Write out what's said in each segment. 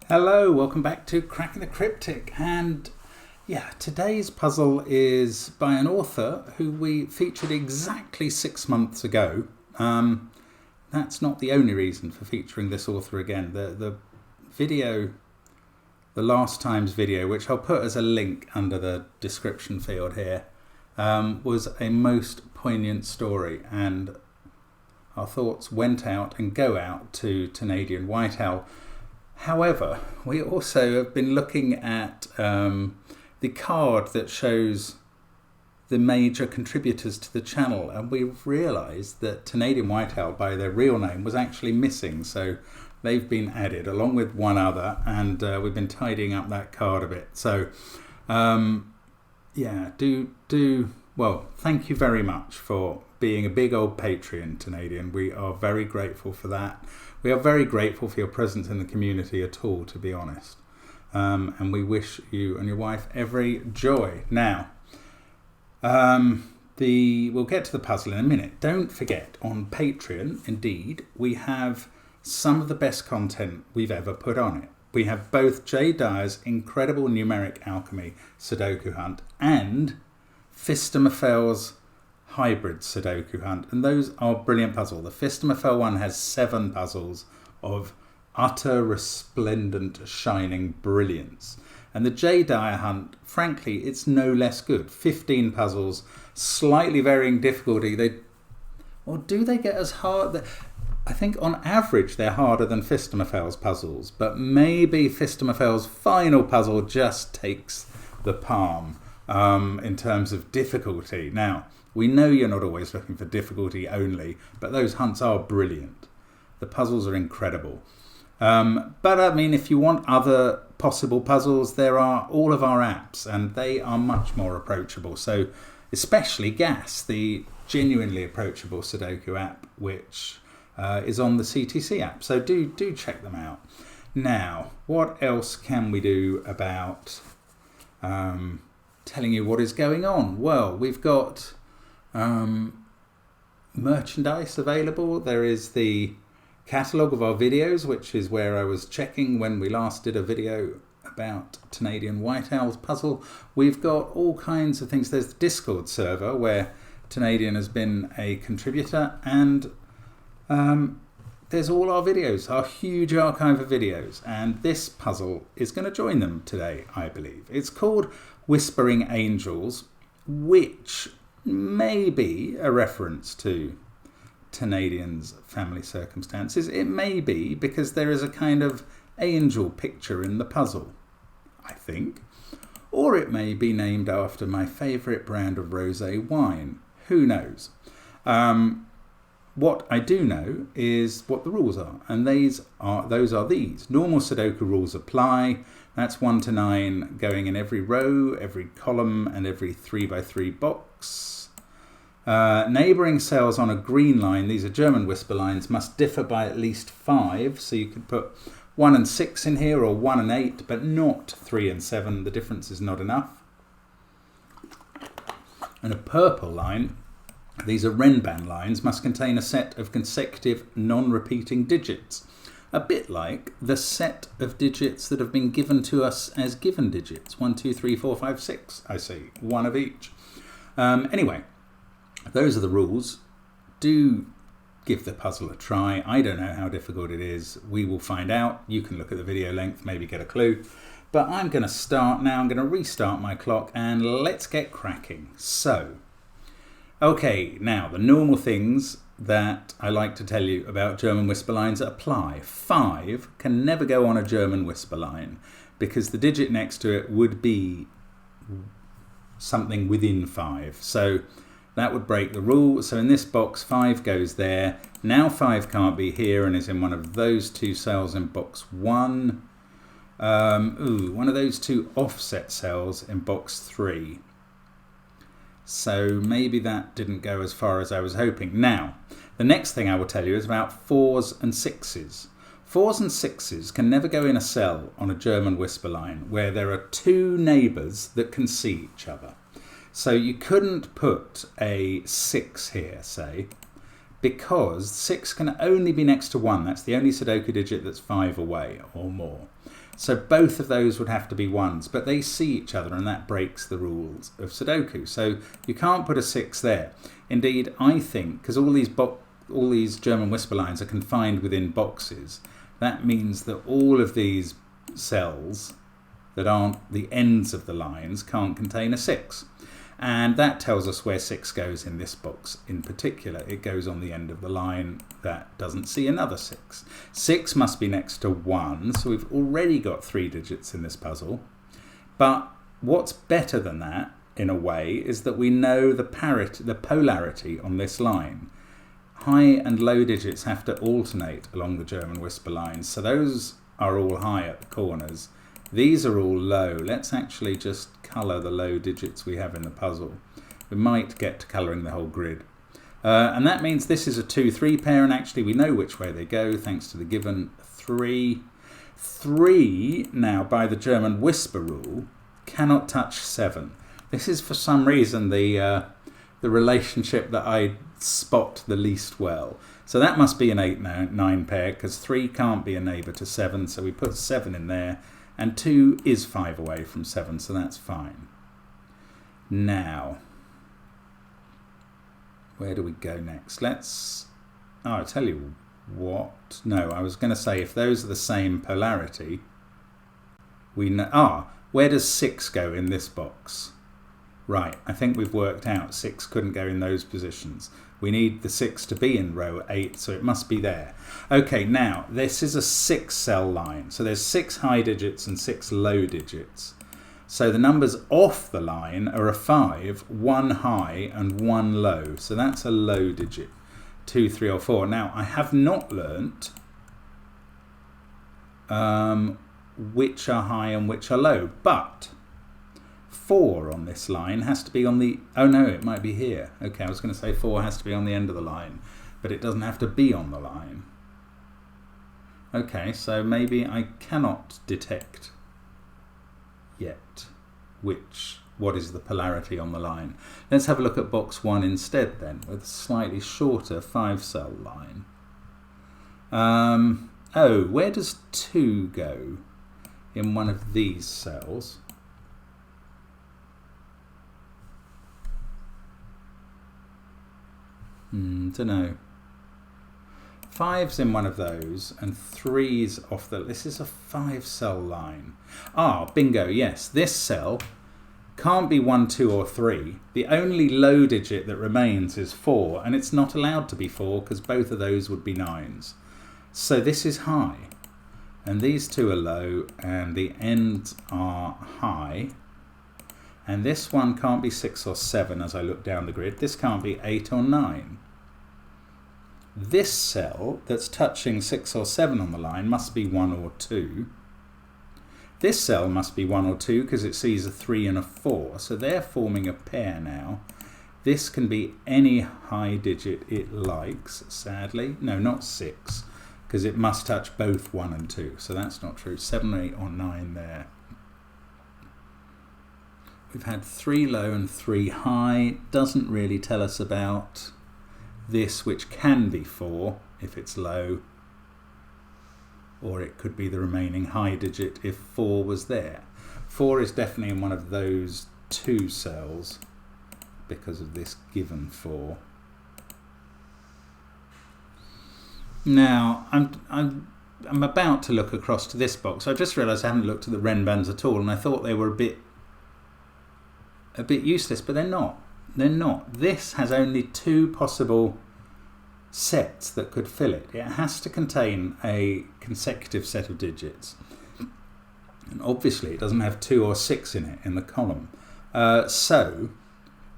Hello, welcome back to Cracking the Cryptic, and today's puzzle is by an author who we featured exactly 6 months ago. That's not the only reason for featuring this author again. The video, the last time's video, which I'll put as a link under the description field here, was a most poignant story, and our thoughts went out and go out to Canadian White Owl. However, we also have been looking at the card that shows the major contributors to the channel, and we've realised that Canadian White Owl, by their real name, was actually missing. So they've been added along with one other, and we've been tidying up that card a bit. So well, thank you very much for being a big old Patreon, Canadian. We are very grateful for that. We are very grateful for your presence in the community at all, to be honest. And we wish you and your wife every joy. Now, we'll get to the puzzle in a minute. Don't forget, on Patreon, indeed, we have some of the best content we've ever put on it. We have both Jay Dyer's incredible numeric alchemy Sudoku hunt and Fistomafel's hybrid Sudoku hunt, and those are brilliant puzzles. The Fistomafel one has 7 puzzles of utter resplendent shining brilliance, and the J. Dyer hunt, frankly, it's no less good. 15 puzzles, slightly varying difficulty. Do they get as hard? I think on average they're harder than Fistomafel's puzzles, but maybe Fistomafel's final puzzle just takes the palm in terms of difficulty. Now, we know you're not always looking for difficulty only, but those hunts are brilliant. The puzzles are incredible. But I mean, if you want other possible puzzles, there are all of our apps, and they are much more approachable. So especially GAS, the genuinely approachable Sudoku app, which is on the CTC app. So do check them out. Now, what else can we do about telling you what is going on? Well, we've got merchandise available. There is the catalogue of our videos, which is where I was checking when we last did a video about Canadian White Owl's puzzle. We've got all kinds of things. There's the Discord server where Canadian has been a contributor, and there's all our videos, our huge archive of videos, and this puzzle is going to join them today, I believe. It's called Whispering Angels, which may be a reference to Canadian's family circumstances. It may be because there is a kind of angel picture in the puzzle, I think. Or it may be named after my favourite brand of rosé wine. Who knows? What I do know is what the rules are, and those are these. Normal Sudoku rules apply. That's 1 to 9 going in every row, every column, and every 3x3 box. Neighbouring cells on a green line, these are German whisper lines, must differ by at least 5. So you could put 1 and 6 in here, or 1 and 8, but not 3 and 7. The difference is not enough. And a purple line, these are Renban lines, must contain a set of consecutive non-repeating digits. A bit like the set of digits that have been given to us as given digits. 1, 2, 3, 4, 5, 6, I see. 1 of each. Anyway, those are the rules. Do give the puzzle a try. I don't know how difficult it is. We will find out. You can look at the video length, maybe get a clue. But I'm going to start now. I'm going to restart my clock, and let's get cracking. So, okay, now the normal things that I like to tell you about German whisper lines apply. 5 can never go on a German whisper line because the digit next to it would be something within 5. So that would break the rule. So in this box, 5 goes there. Now 5 can't be here and is in one of those 2 cells in box 1. One of those 2 offset cells in box 3. So maybe that didn't go as far as I was hoping. Now, the next thing I will tell you is about 4s and 6s. 4s and 6s can never go in a cell on a German whisper line where there are 2 neighbours that can see each other. So you couldn't put a 6 here, say, because 6 can only be next to 1. That's the only Sudoku digit that's 5 away or more. So both of those would have to be 1s, but they see each other, and that breaks the rules of Sudoku. So you can't put a 6 there. Indeed, I think, because all these German whisper lines are confined within boxes, that means that all of these cells that aren't the ends of the lines can't contain a 6. And that tells us where 6 goes in this box in particular. It goes on the end of the line that doesn't see another 6. 6 must be next to 1, so we've already got 3 digits in this puzzle. But what's better than that, in a way, is that we know the polarity on this line. High and low digits have to alternate along the German whisper lines, so those are all high at the corners. These are all low. Let's actually just colour the low digits we have in the puzzle. We might get to colouring the whole grid. And that means this is a 2-3 pair, and actually we know which way they go thanks to the given 3. 3, now by the German whisper rule, cannot touch 7. This is for some reason the relationship that I spot the least well. So that must be an 8-9 pair, because 3 can't be a neighbour to 7, so we put 7 in there. And 2 is 5 away from 7, so that's fine. Now, where do we go next? I'll tell you what. No, I was going to say if those are the same polarity, we know. Where does 6 go in this box? Right, I think we've worked out 6 couldn't go in those positions. We need the 6 to be in row 8, so it must be there. Okay, now, this is a 6-cell line. So there's 6 high digits and 6 low digits. So the numbers off the line are a 5, 1 high and 1 low. So that's a low digit, 2, 3 or 4. Now, I have not learnt which are high and which are low, but 4 on this line has to be on the... Oh no, it might be here. Okay, I was going to say 4 has to be on the end of the line, but it doesn't have to be on the line. Okay, so maybe I cannot detect yet what is the polarity on the line. Let's have a look at box 1 instead then, with a slightly shorter 5-cell line. Where does 2 go in one of these cells? Don't know. 5's in one of those and 3's off the... This is a 5-cell line. Bingo, yes. This cell can't be 1, 2 or 3. The only low digit that remains is 4, and it's not allowed to be 4 because both of those would be 9s. So this is high, and these two are low, and the ends are high. And this one can't be 6 or 7 as I look down the grid. This can't be 8 or 9. This cell that's touching 6 or 7 on the line must be 1 or 2. This cell must be 1 or 2 because it sees a 3 and a 4. So they're forming a pair now. This can be any high digit it likes, sadly. No, not 6, because it must touch both 1 and 2. So that's not true. 7, 8 or 9 there. We've had 3 low and 3 high. Doesn't really tell us about this, which can be 4 if it's low, or it could be the remaining high digit if 4 was there. 4 is definitely in one of those 2 cells because of this given 4. Now, I'm about to look across to this box. I just realised I haven't looked at the Renbands at all, and I thought they were a bit useless, but they're not. They're not. This has only 2 possible sets that could fill it. It has to contain a consecutive set of digits. And obviously it doesn't have 2 or 6 in it in the column. So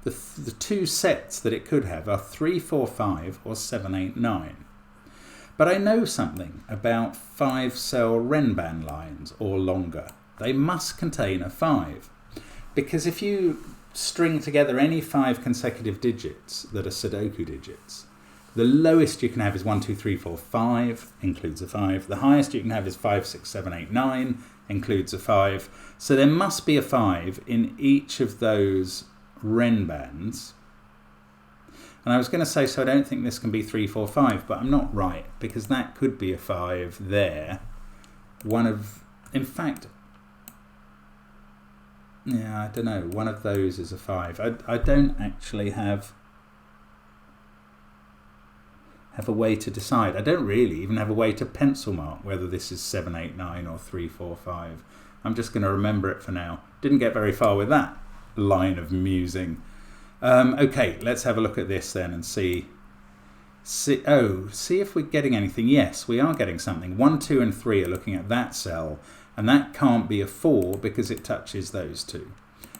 the 2 sets that it could have are 3, 4, 5 or 7, 8, 9. But I know something about 5-cell Renban lines or longer. They must contain a 5. Because if you string together any 5 consecutive digits that are Sudoku digits, the lowest you can have is 1, 2, 3, 4, 5, includes a 5. The highest you can have is 5, 6, 7, 8, 9, includes a 5. So there must be a 5 in each of those Renbands. And I was going to say, so I don't think this can be 3, 4, 5, but I'm not right, because that could be a 5 there. In fact, yeah, I don't know, one of those is a 5. I don't actually have a way to decide. I don't really even have a way to pencil mark whether this is 7, 8, 9 or 3, 4, 5. I'm just going to remember it for now. Didn't get very far with that line of musing. Okay, let's have a look at this then and see if we're getting anything. Yes, we are getting something. 1, 2 and 3 are looking at that cell, and that can't be a 4 because it touches those two.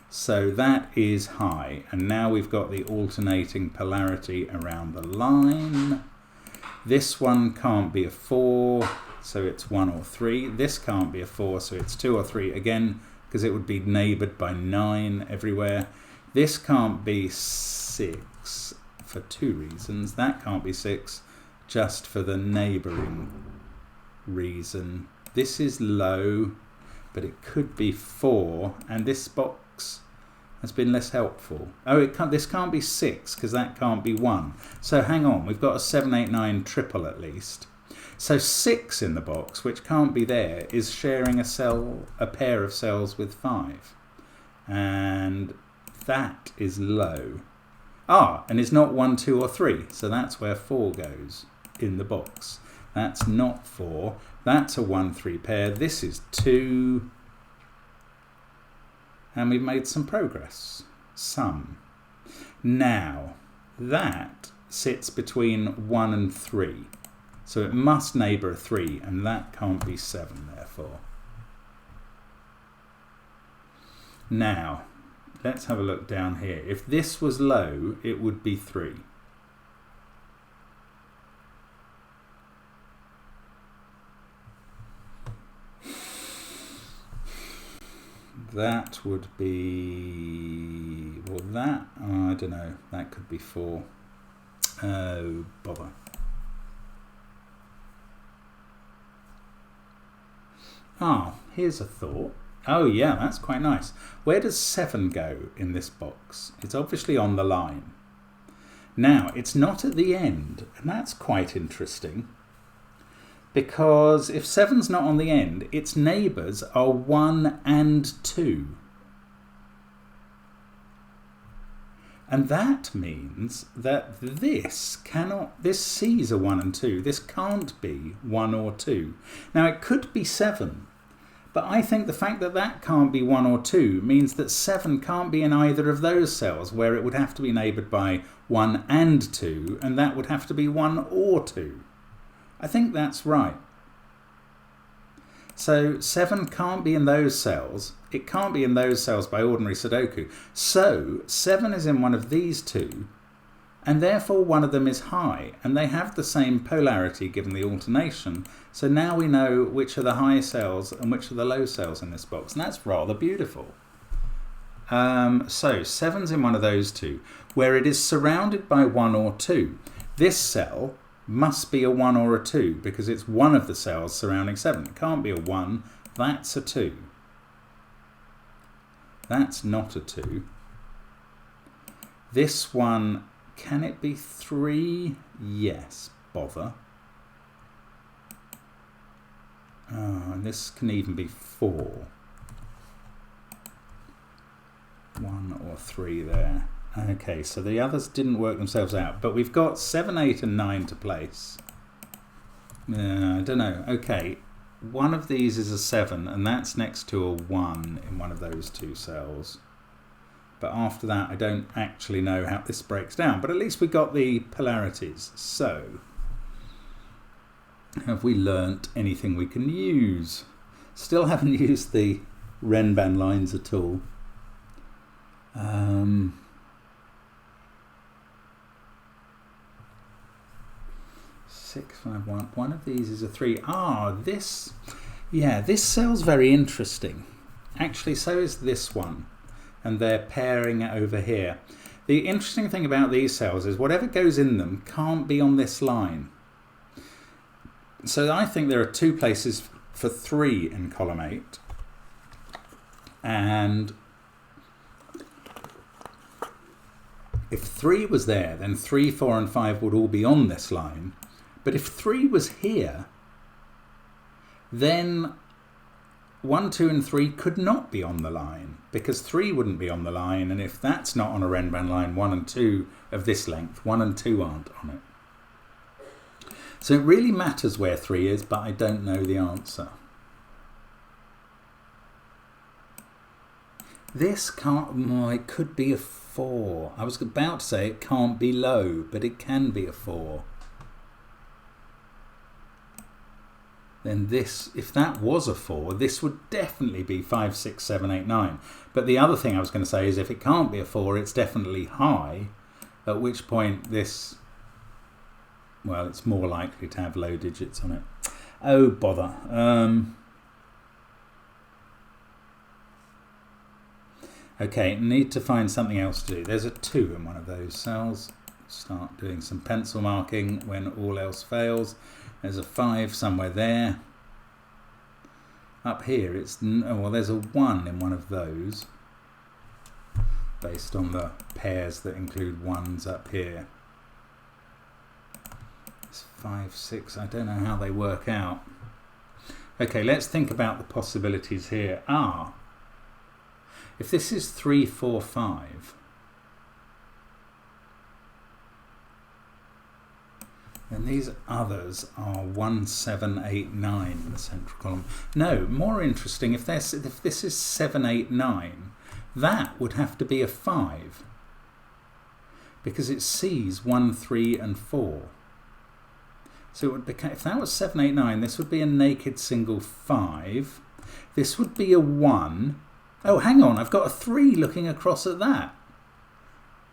So that is high, and now we've got the alternating polarity around the line. This one can't be a 4, so it's 1 or 3. This can't be a 4, so it's 2 or 3 again, because it would be neighboured by 9 everywhere. This can't be 6 for 2 reasons. That can't be 6 just for the neighbouring reason. This is low, but it could be 4, and this box has been less helpful. Oh, this can't be 6 because that can't be 1. So hang on, we've got a 7, 8, 9 triple at least. So 6 in the box, which can't be there, is sharing a pair of cells with 5. And that is low. And it's not 1, 2 or 3, so that's where 4 goes in the box. That's not 4. That's a 1, 3 pair. This is 2. And we've made some progress. Some. Now, that sits between 1 and 3. So it must neighbour a 3, and that can't be 7, therefore. Now, let's have a look down here. If this was low, it would be 3. That would be, well, that, I don't know, that could be 4. Oh, bother. Here's a thought. Oh yeah, that's quite nice. Where does 7 go in this box? It's obviously on the line. Now, it's not at the end, and that's quite interesting. Because if 7's not on the end, its neighbours are 1 and 2. And that means that this C's a 1 and 2. This can't be 1 or 2. Now it could be 7, but I think the fact that that can't be 1 or 2 means that 7 can't be in either of those cells, where it would have to be neighboured by 1 and 2, and that would have to be 1 or 2. I think that's right. So 7 can't be in those cells. It can't be in those cells by ordinary Sudoku. So 7 is in one of these two, and therefore one of them is high, and they have the same polarity given the alternation. So now we know which are the high cells and which are the low cells in this box, and that's rather beautiful. So 7's in one of those two, where it is surrounded by 1 or 2. This cell must be a 1 or a 2 because it's one of the cells surrounding 7. It can't be a 1, that's a 2. That's not a 2. This one, can it be 3? Yes, bother. And this can even be 4. 1 or 3 there. Okay, so the others didn't work themselves out, but we've got 7, 8 and 9 to place. I don't know. Okay, one of these is a 7, and that's next to a 1 in one of those two cells. But after that, I don't actually know how this breaks down, but at least we got the polarities. So, have we learnt anything we can use? Still haven't used the Mainini at all. 6, 5, 1. One of these is a 3. This cell's very interesting. Actually, so is this one. And they're pairing it over here. The interesting thing about these cells is whatever goes in them can't be on this line. So I think there are 2 places for 3 in column 8. And If 3 was there, then 3, 4 and 5 would all be on this line. But if 3 was here, then 1, 2 and 3 could not be on the line, because 3 wouldn't be on the line, and if that's not on a Renban line, 1 and 2 of this length, 1 and 2 aren't on it. So it really matters where 3 is, but I don't know the answer. This can't, well, it could be a 4. I was about to say it can't be low, but it can be a 4. Then this, if that was a 4, this would definitely be 5, 6, 7, 8, 9. But the other thing I was going to say is if it can't be a 4, it's definitely high, at which point this, well, it's more likely to have low digits on it. Oh, bother. Okay, need to find something else to do. There's a 2 in one of those cells. Start doing some pencil marking when all else fails. There's a 5 somewhere there. Up here, it's, oh, well, there's a 1 in one of those, based on the pairs that include 1s up here. It's 5, 6, I don't know how they work out. Okay, let's think about the possibilities here. If this is 3, 4, 5, then these others are 1, 7, 8, 9 in the central column. No, more interesting, if this is 7, 8, 9, that would have to be a 5, because it sees 1, 3 and 4. So it would become, if that was 7, 8, 9, this would be a naked single 5. This would be a 1. Oh, hang on, I've got a 3 looking across at that.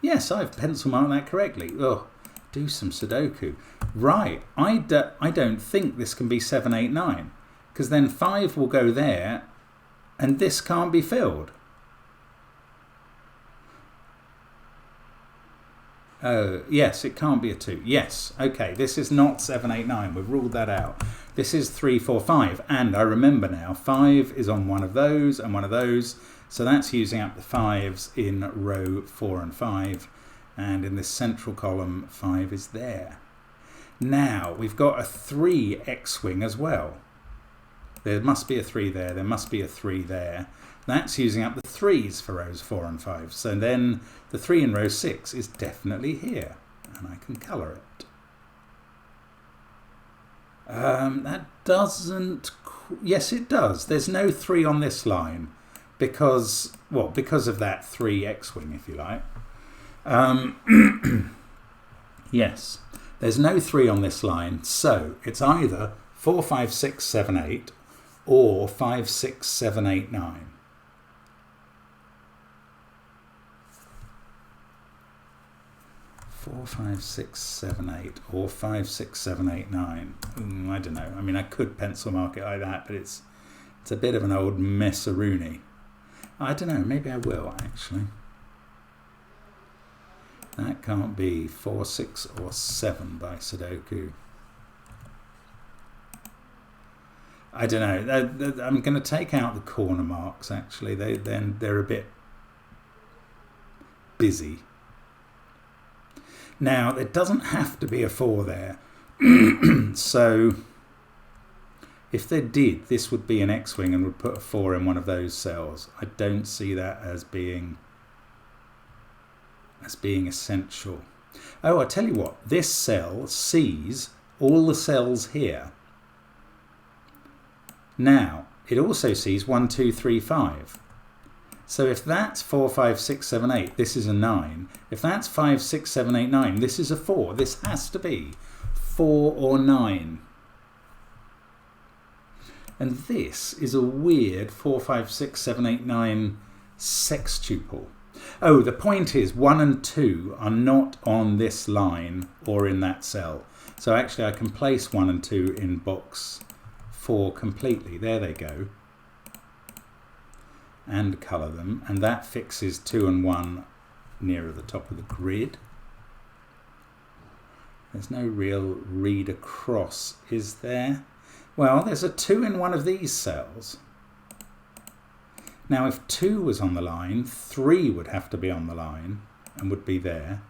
Yes, I've pencil marked that correctly. Oh, do some Sudoku. Right, I don't think this can be 7, 8, 9, because then 5 will go there and this can't be filled. Oh, yes, it can't be a 2. Yes, okay, this is not 7, 8, 9. We've ruled that out. This is 3, 4, 5. And I remember now, 5 is on one of those and one of those. So that's using up the 5s in row 4 and 5. And in this central column, 5 is there. Now, we've got a 3 X-wing as well. There must be a 3 there. There must be a 3 there. That's using up the 3s for rows 4 and 5. So then the 3 in row 6 is definitely here. And I can colour it. That doesn't... Yes, it does. There's no 3 on this line because, well, because of that 3 X-wing, if you like. Yes, there's no 3 on this line. So it's either 4, 5, 6, 7, 8 or 5, 6, 7, 8, 9. Four, 5, 6, 7, 8, or 5, 6, 7, 8, 9. I don't know. I mean, I could pencil mark it like that, but it's a bit of an old mess-a-rooney. I don't know. Maybe I will, actually. That can't be 4, 6, or 7 by Sudoku. I don't know. I'm going to take out the corner marks, actually. They're a bit busy. Now, there doesn't have to be a 4 there. So, if there did, this would be an X-wing and would put a 4 in one of those cells. I don't see that as being essential. Oh, I'll tell you what. This cell sees all the cells here. Now, it also sees 1, 2, 3, 5. So if that's 4, 5, 6, 7, 8, this is a 9. If that's 5, 6, 7, 8, 9, this is a 4. This has to be 4 or 9. And this is a weird 4, 5, 6, 7, 8, 9 sextuple. Oh, the point is 1 and 2 are not on this line or in that cell. So actually I can place 1 and 2 in box 4 completely. There they go. And colour them, and that fixes 2 and 1 nearer the top of the grid. There's no real read across, is there? Well, there's a 2 in one of these cells. Now if 2 was on the line, 3 would have to be on the line and would be there.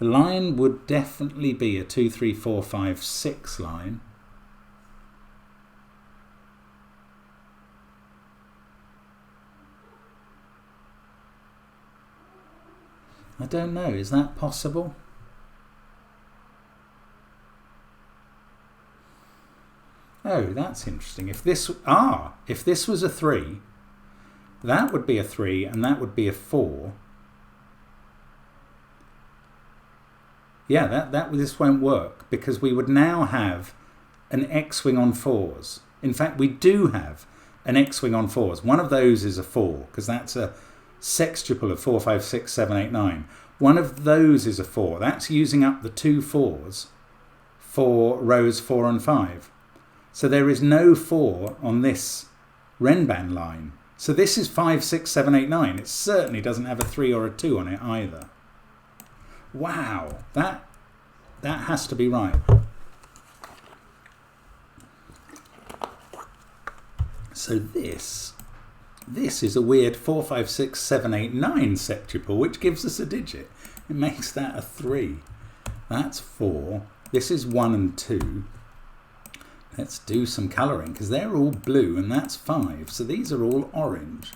The line would definitely be a 2, 3, 4, 5, 6 line. I don't know, is that possible? Oh, that's interesting. If this was a 3, that would be a 3 and that would be a 4. Yeah, this won't work because we would now have an X-wing on 4s. In fact, we do have an X-wing on 4s. One of those is a 4 because that's a sextuple of 4, 5, 6, 7, 8, 9. One of those is a 4. That's using up the 2 4s for rows 4 and 5. So there is no 4 on this Renban line. So this is 5, 6, 7, 8, 9. It certainly doesn't have a 3 or a 2 on it either. Wow, that has to be right. So this is a weird 4, 5, 6, 7, 8, 9 septuple, which gives us a digit. It makes that a 3. That's 4. This is 1 and 2. Let's do some colouring because they're all blue and that's 5. So these are all orange.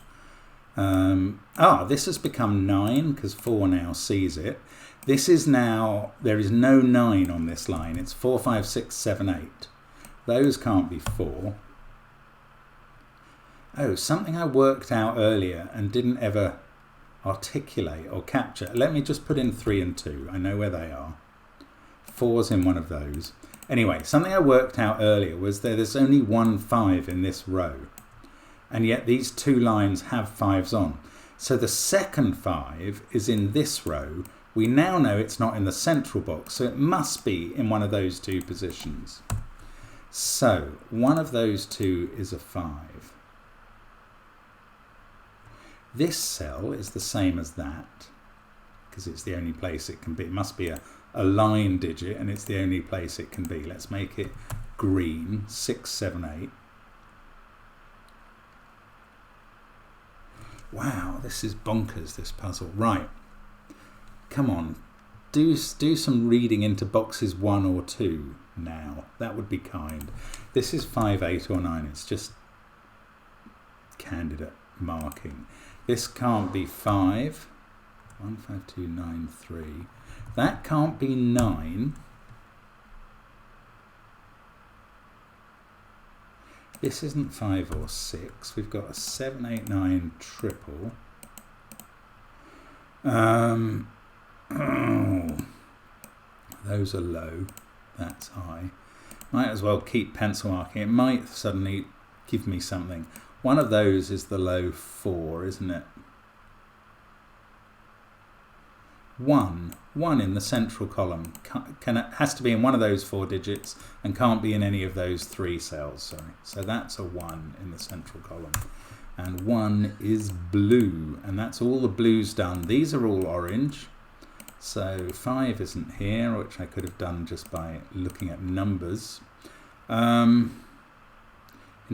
This has become 9 because 4 now sees it. This is now, there is no 9 on this line. It's 4, 5, 6, 7, 8. Those can't be 4. Oh, something I worked out earlier and didn't ever articulate or capture. Let me just put in 3 and 2. I know where they are. 4's in one of those. Anyway, something I worked out earlier was that there's only one 5 in this row. And yet these 2 lines have 5s on. So the second 5 is in this row. We now know it's not in the central box, so it must be in one of those 2 positions. So one of those 2 is a 5. This cell is the same as that, because it's the only place it can be. It must be a line digit, and it's the only place it can be. Let's make it green, 6, 7, 8. Wow, this is bonkers, this puzzle. Right, come on, do some reading into boxes 1 or 2 now. That would be kind. This is 5, 8 or 9. It's just candidate marking. This can't be 5. 1, 5, 2, 9, 3. That can't be 9. This isn't 5 or 6. We've got a 7, 8, 9 triple. Those are low. That's high. Might as well keep pencil marking. It might suddenly give me something. One of those is the low 4, isn't it? 1 in the central column has to be in one of those 4 digits and can't be in any of those 3 cells. Sorry. So that's a 1 in the central column. And 1 is blue, and that's all the blues done. These are all orange. So 5 isn't here, which I could have done just by looking at numbers. In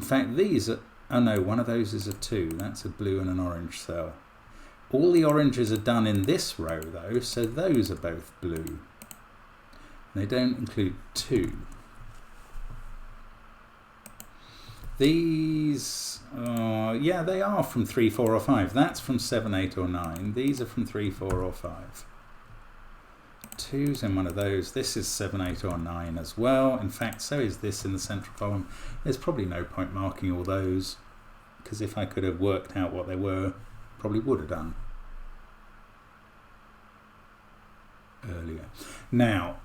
fact, these are, oh no, one of those is a 2. That's a blue and an orange cell. All the oranges are done in this row though, so those are both blue. They don't include 2. These, yeah, they are from 3, 4 or 5. That's from 7, 8 or 9. These are from 3, 4 or 5. 2's in one of those. This is 7, 8 or 9 as well. In fact, so is this in the central column. There's probably no point marking all those, because if I could have worked out what they were, probably would have done earlier. Now,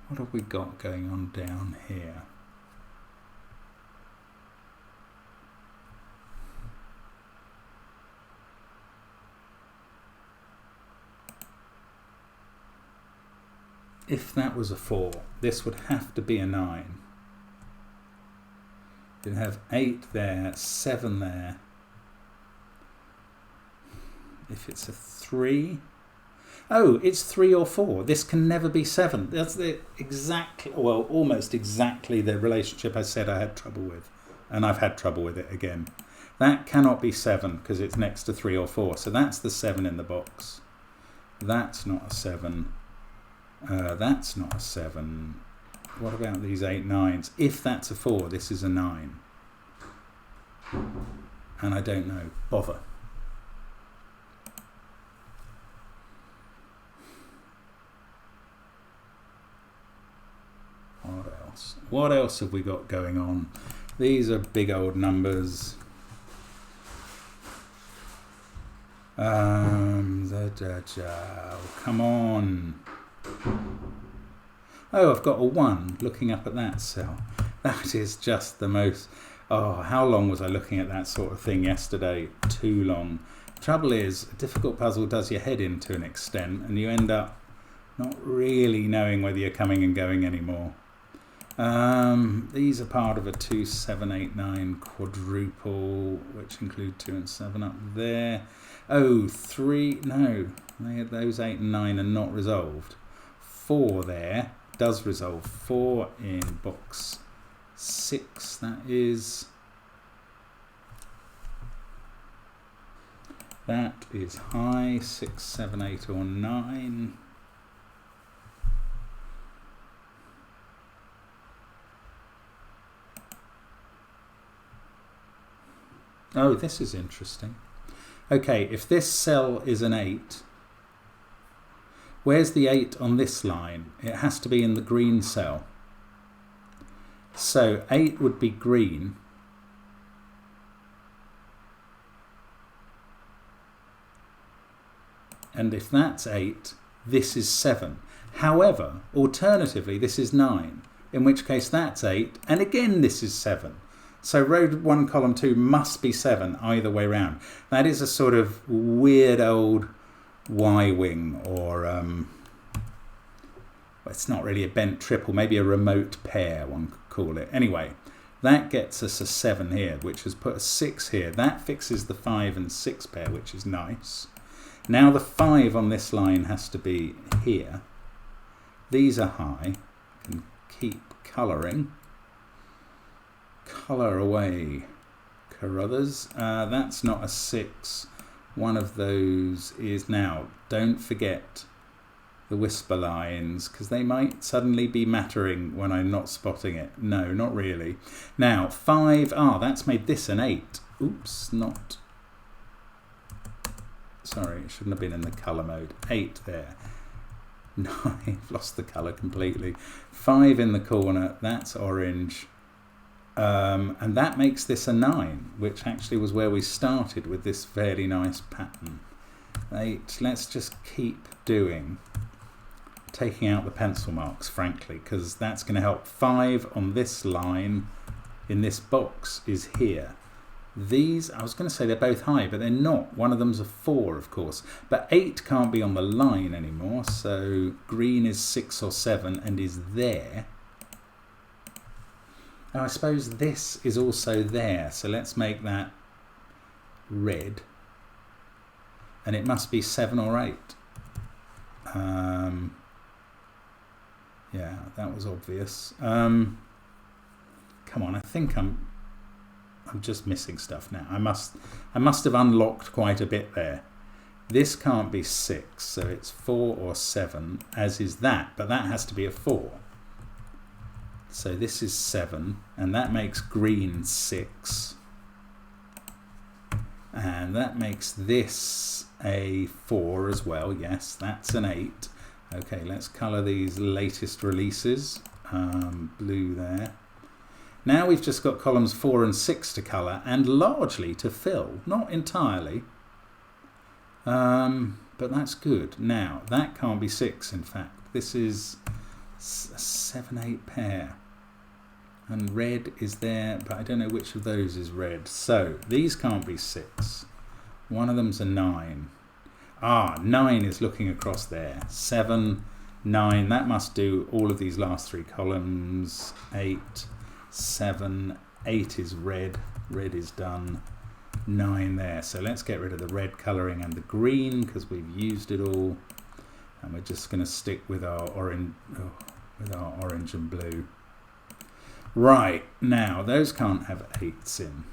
what have we got going on down here? If that was a 4, this would have to be a 9. You'd have 8 there, 7 there. If it's a 3, oh, it's 3 or 4. This can never be 7. That's the almost exactly the relationship I said I had trouble with, and I've had trouble with it again. That cannot be 7 because it's next to 3 or 4. So that's the 7 in the box. That's not a 7. That's not a 7. What about these 8 9s? If that's a 4, this is a 9. And I don't know. Bother. What else? What else have we got going on? These are big old numbers. Come on. Oh, I've got a 1 looking up at that cell. That is just the most... Oh, how long was I looking at that sort of thing yesterday? Too long. Trouble is, a difficult puzzle does your head in to an extent, and you end up not really knowing whether you're coming and going anymore. These are part of a 2, 7, 8, 9 quadruple, which include 2 and 7 up there. Oh, 3, no, those 8 and 9 are not resolved. 4 there does resolve. 4 in box 6, that is high. 6, 7, 8 or 9. Oh, this is interesting. Okay, if this cell is an 8, where's the 8 on this line? It has to be in the green cell. So 8 would be green. And if that's 8, this is 7. However, alternatively, this is 9, in which case that's 8, and again this is 7. So row 1, column 2 must be 7 either way round. That is a sort of weird old Y-wing, or it's not really a bent triple, maybe a remote pair one could call it. Anyway, that gets us a 7 here, which has put a 6 here. That fixes the 5 and 6 pair, which is nice. Now the 5 on this line has to be here. These are high. I can keep colouring. Colour away, Carruthers. That's not a 6. One of those is now. Don't forget the whisper lines, because they might suddenly be mattering when I'm not spotting it. No, not really. Now 5. That's made this an 8. Oops, not. Sorry, it shouldn't have been in the colour mode. 8 there. 9. I've lost the colour completely. 5 in the corner. That's orange. And that makes this a 9, which actually was where we started with this fairly nice pattern. 8, let's just keep taking out the pencil marks, frankly, because that's going to help. 5 on this line in this box is here. These, I was going to say they're both high, but they're not. One of them's a 4, of course. But 8 can't be on the line anymore, so green is 6 or 7 and is there. Now I suppose this is also there, so let's make that red, and it must be 7 or 8. Yeah, that was obvious. Come on, I think I'm just missing stuff now. I must have unlocked quite a bit there. This can't be 6, so it's 4 or 7, as is that, but that has to be a 4. So this is 7, and that makes green 6. And that makes this a 4 as well. Yes, that's an 8. Okay, let's colour these latest releases. Blue there. Now we've just got columns 4 and 6 to colour, and largely to fill. Not entirely. But that's good. Now, that can't be 6, in fact. This is a 7, 8 pair. And red is there, but I don't know which of those is red. So these can't be 6. One of them's a 9. 9 is looking across there. 7, 9, that must do all of these last 3 columns. 8, 7, 8 is red. Red is done. 9 there. So let's get rid of the red colouring and the green, because we've used it all. And we're just going to stick with our orange, and blue. Right, now those can't have 8s in.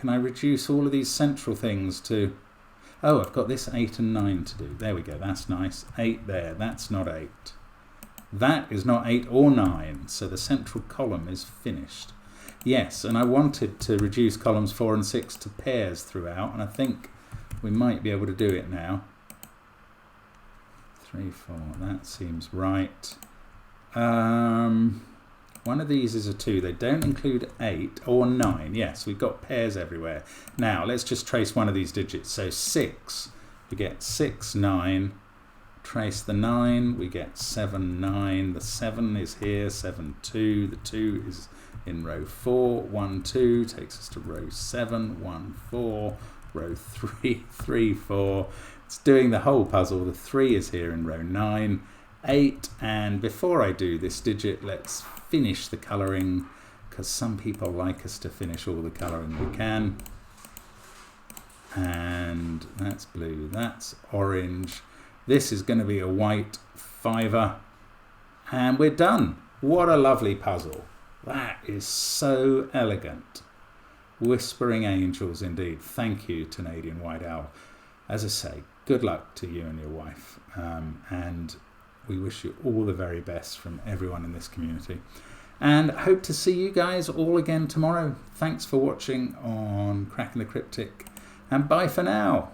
Can I reduce all of these central things to... Oh, I've got this 8 and 9 to do. There we go, that's nice. 8 there, that's not 8. That is not 8 or 9, so the central column is finished. Yes, and I wanted to reduce columns 4 and 6 to pairs throughout, and I think we might be able to do it now. 3, 4, that seems right. One of these is a 2. They don't include 8 or 9. Yes, we've got pairs everywhere. Now, let's just trace one of these digits. So 6, we get 6, 9. Trace the 9, we get 7, 9. The 7 is here, 7, 2. The 2 is in row 4. 1, 2 takes us to row 7. 1, 4. Row 3, 3, 4. It's doing the whole puzzle. The 3 is here in row 9. 8, and before I do this digit, let's finish the colouring, because some people like us to finish all the colouring we can. And that's blue, that's orange. This is going to be a white 5er, and we're done. What a lovely puzzle. That is so elegant. Whispering angels indeed. Thank you, Canadian White Owl. As I say, good luck to you and your wife, and we wish you all the very best from everyone in this community. And hope to see you guys all again tomorrow. Thanks for watching on Cracking the Cryptic, and bye for now.